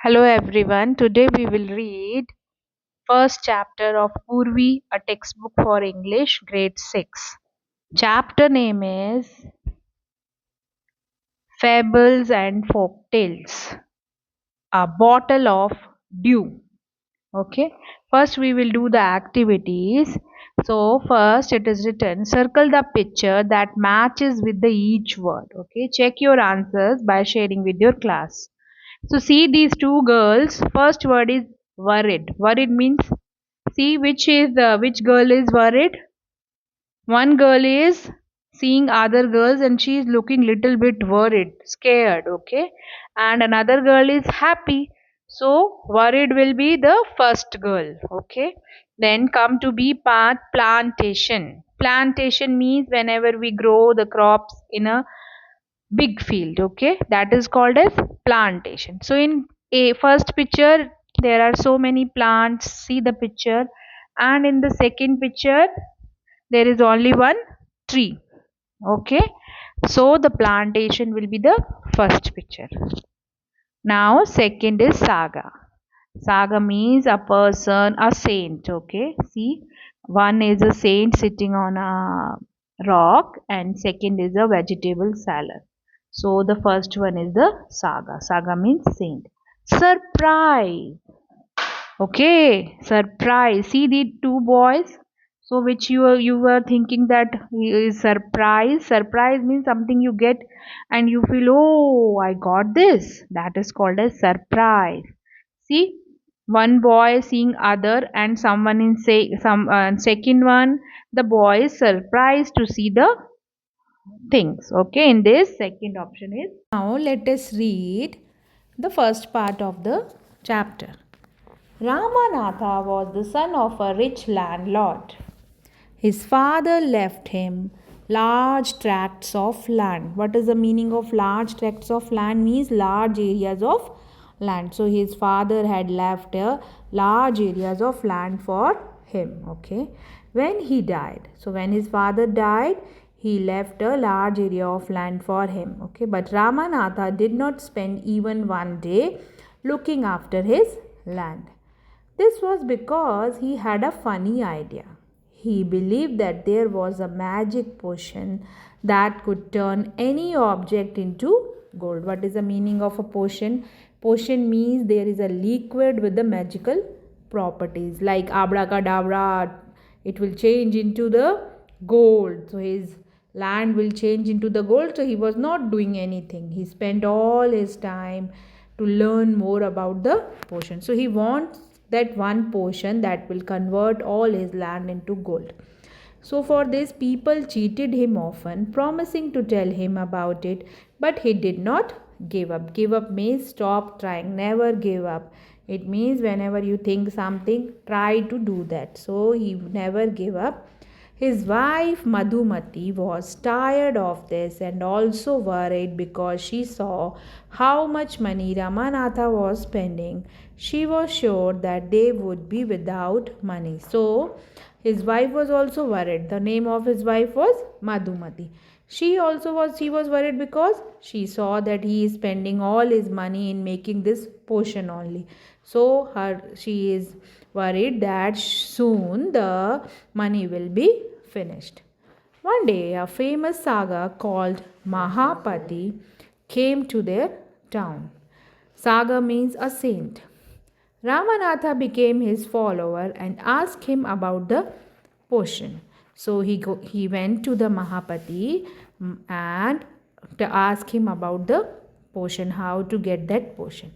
Hello everyone. Today we will read first chapter of POORVI, a textbook for English, grade 6. Chapter name is Fables and Folk Tales. A bottle of dew. Okay. First we will do the activities. So first it is written circle the picture that matches with the each word. Okay. Check your answers by sharing with your class. So see these two girls. First word is worried. Worried means see which girl is worried. One girl is seeing other girls and she is looking little bit worried, scared. Okay, and another girl is happy. So worried will be the first girl. Okay, then come to be part plantation. Plantation means whenever we grow the crops in a big field, okay, that is called as plantation. So in a first picture there are so many plants, see the picture, and in the second picture there is only one tree. Okay, so the plantation will be the first picture. Now second is saga. Saga means a person, a saint. Okay, see, one is a saint sitting on a rock and second is a vegetable salad. So the first one is the saga. Saga means saint. Surprise. Okay, surprise. See the two boys. So which you were thinking that is surprise. Surprise means something you get and you feel, oh, I got this. That is called as surprise. See, one boy seeing other and someone in say some second one, the boy is surprised to see the things. Okay, in this second option is. Now let us read the first part of the chapter. Ramanatha was the son of a rich landlord. His father left him large tracts of land. What is the meaning of large tracts of land? Means large areas of land. So his father had left large areas of land for him. Okay. When he died. So when his father died, he left a large area of land for him. Okay. But Ramanatha did not spend even one day looking after his land. This was because he had a funny idea. He believed that there was a magic potion that could turn any object into gold. What is the meaning of a potion? Potion means there is a liquid with the magical properties like abracadabra, it will change into the gold. So his land will change into the gold. So he was not doing anything. He spent all his time to learn more about the potion. So he wants that one potion that will convert all his land into gold. So for this, people cheated him often, promising to tell him about it, but he did not give up. Give up means stop trying, never give up. It means whenever you think something, try to do that. So he never gave up. His wife Madhumati was tired of this and also worried because she saw how much money Ramanatha was spending. She was sure that they would be without money. So his wife was also worried. The name of his wife was Madhumati. She was worried because she saw that he is spending all his money in making this potion only. So she is worried that soon the money will be finished. One day, a famous saga called Mahapati came to their town. Saga means a saint. Ramanatha became his follower and asked him about the potion. So he went to the Mahapati and to ask him about the potion, how to get that potion.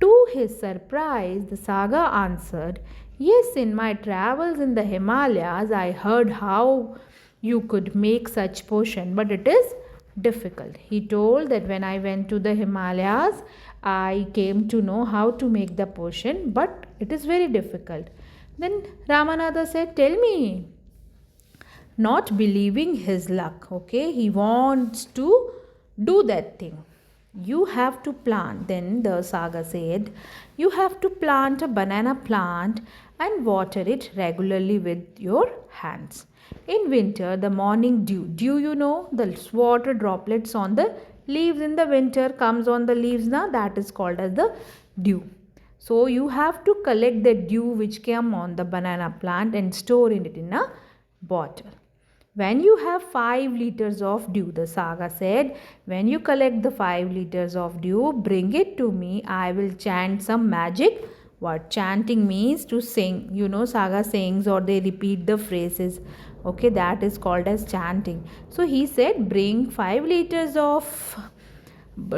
To his surprise, the saga answered, yes, in my travels in the Himalayas, I heard how you could make such potion, but it is difficult. He told that when I went to the Himalayas, I came to know how to make the potion, but it is very difficult. Then Ramanatha said, tell me, not believing his luck. Okay, he wants to do that thing. You have to plant, then the saga said, you have to plant a banana plant and water it regularly with your hands. In winter, the morning dew, you know, the water droplets on the leaves in the winter comes on the leaves now, that is called as the dew. So you have to collect the dew which came on the banana plant and store it in a bottle. When you have 5 liters of dew, the saga said, when you collect the 5 liters of dew, bring it to me. I will chant some magic. What chanting means to sing. You know, saga sings or they repeat the phrases. Okay, that is called as chanting. So he said, bring 5 liters of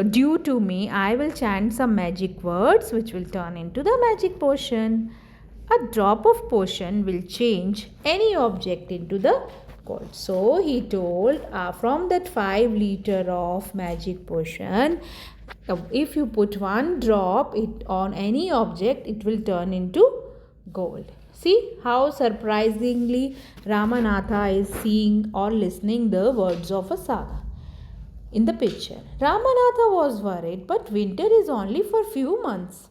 dew to me. I will chant some magic words which will turn into the magic potion. A drop of potion will change any object into the gold. So he told, from that 5 liter of magic potion, if you put one drop it on any object, it will turn into gold. See how surprisingly Ramanatha is seeing or listening the words of a saga. In the picture, Ramanatha was worried, but winter is only for few months.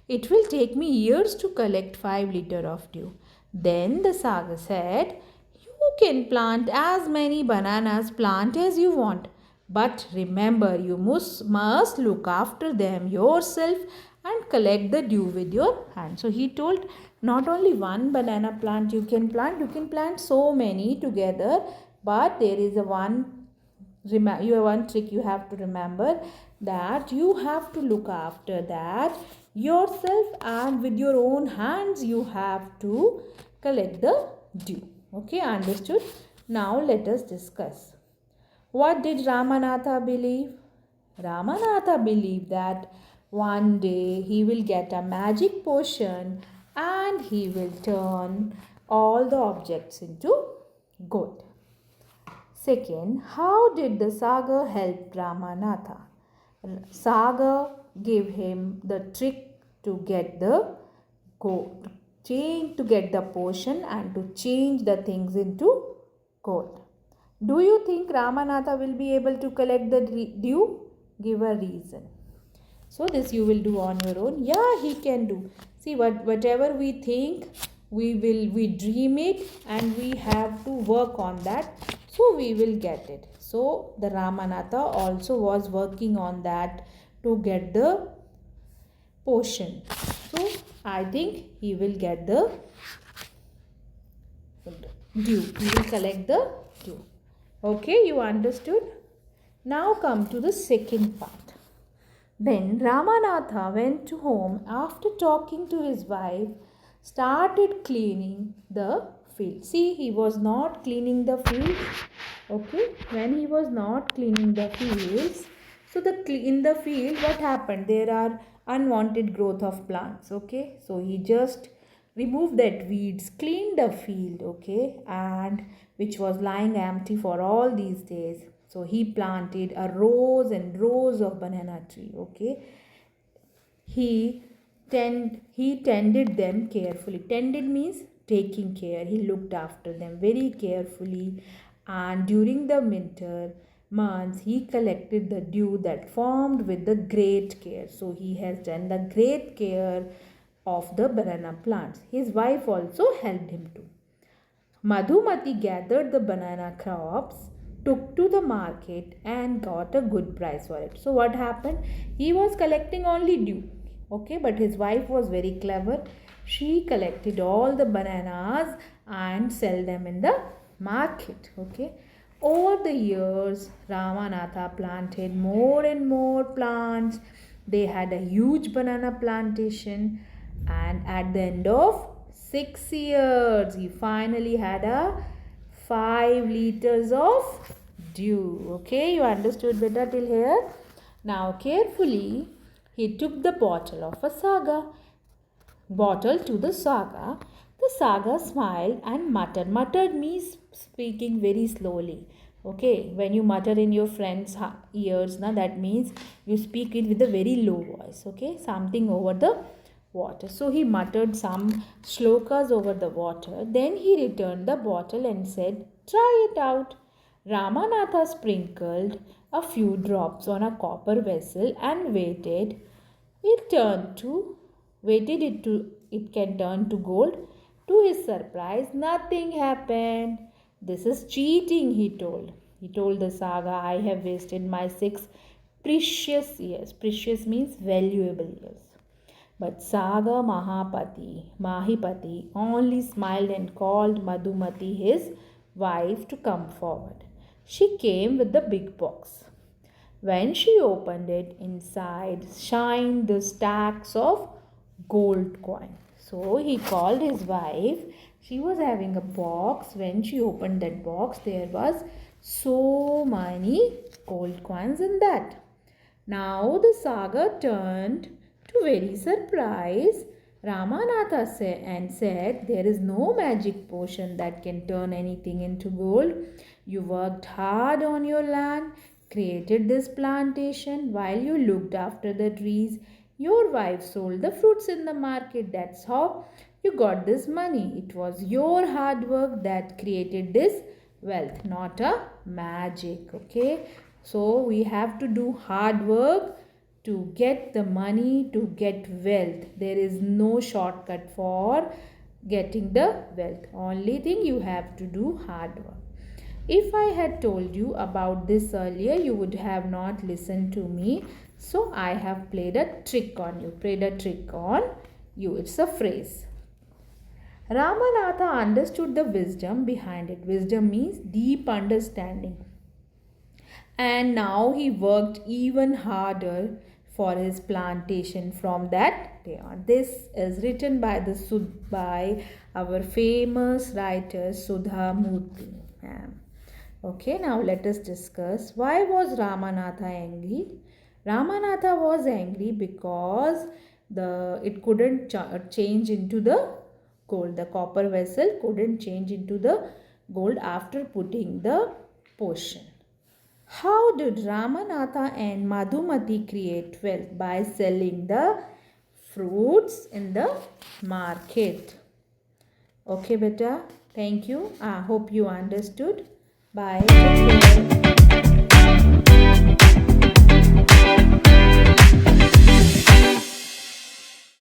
It will take me years to collect 5 liters of dew. Then the saga said, you can plant as many bananas plant as you want. But remember, you must look after them yourself and collect the dew with your hand. So he told, not only one banana plant you can plant so many together. But there is one trick you have to remember, that you have to look after that yourself, and with your own hands you have to collect the dew. Okay, understood? Now let us discuss. What did Ramanatha believe? Ramanatha believed that one day he will get a magic potion and he will turn all the objects into gold. Second, how did the saga help Ramanatha? Saga gave him the trick to get the gold, to get the potion and to change the things into gold. Do you think Ramanatha will be able to collect the dew? Give a reason. So this you will do on your own. Yeah, he can do. See, whatever we think, we dream it and we have to work on that. So we will get it. So the Ramanatha also was working on that to get the potion. So I think he will get the dew. He will collect the dew. Okay, you understood? Now come to the second part. Then Ramanatha went to home after talking to his wife, started cleaning the field. See, he was not cleaning the fields. Okay, when he was not cleaning the fields, so in the field what happened? There are unwanted growth of plants. Okay, so he just removed that weeds, cleaned the field. Okay, and which was lying empty for all these days. So he planted a rows and rows of banana tree. Okay, he tended them carefully. Tended means taking care. He looked after them very carefully, and during the winter months he collected the dew that formed with the great care. So he has done the great care of the banana plants. His wife also helped him too. Madhumati gathered the banana crops, took to the market and got a good price for it. So what happened? He was collecting only dew. Okay, but his wife was very clever. She collected all the bananas and sell them in the market. Okay. Over the years, Ramanatha planted more and more plants. They had a huge banana plantation, and at the end of 6 years, he finally had a 5 liters of dew. Okay, you understood better till here? Now carefully, he took the bottle to the saga. The saga smiled and muttered. Muttered means speaking very slowly. Okay, when you mutter in your friend's ears, that means you speak it with a very low voice. Okay, something over the water. So he muttered some shlokas over the water. Then he returned the bottle and said, try it out. Ramanatha sprinkled a few drops on a copper vessel and waited it can turn to gold. To his surprise, nothing happened. This is cheating, he told. He told the saga, I have wasted my 6 precious years. Precious means valuable years. But Saga Mahipati only smiled and called Madhumati his wife to come forward. She came with the big box. When she opened it, inside shined the stacks of gold coin. So he called his wife. She was having a box. When she opened that box, there was so many gold coins in that. Now the saga turned to very surprised. Ramanatha said, there is no magic potion that can turn anything into gold. You worked hard on your land, created this plantation while you looked after the trees. Your wife sold the fruits in the market. That's how you got this money. It was your hard work that created this wealth, not a magic. Okay, so we have to do hard work to get the money, to get wealth. There is no shortcut for getting the wealth. Only thing, you have to do hard work. If I had told you about this earlier, you would have not listened to me. So I have played a trick on you. Played a trick on you. It's a phrase. Ramanatha understood the wisdom behind it. Wisdom means deep understanding. And now he worked even harder for his plantation from that day on. This is written by our famous writer Sudha Murthy. Okay, now let us discuss why was Ramanatha angry. Ramanatha was angry because it couldn't change into the gold. The copper vessel couldn't change into the gold after putting the potion. How did Ramanatha and Madhumati create wealth? By selling the fruits in the market. Okay, beta. Thank you. I hope you understood. Bye. Take care.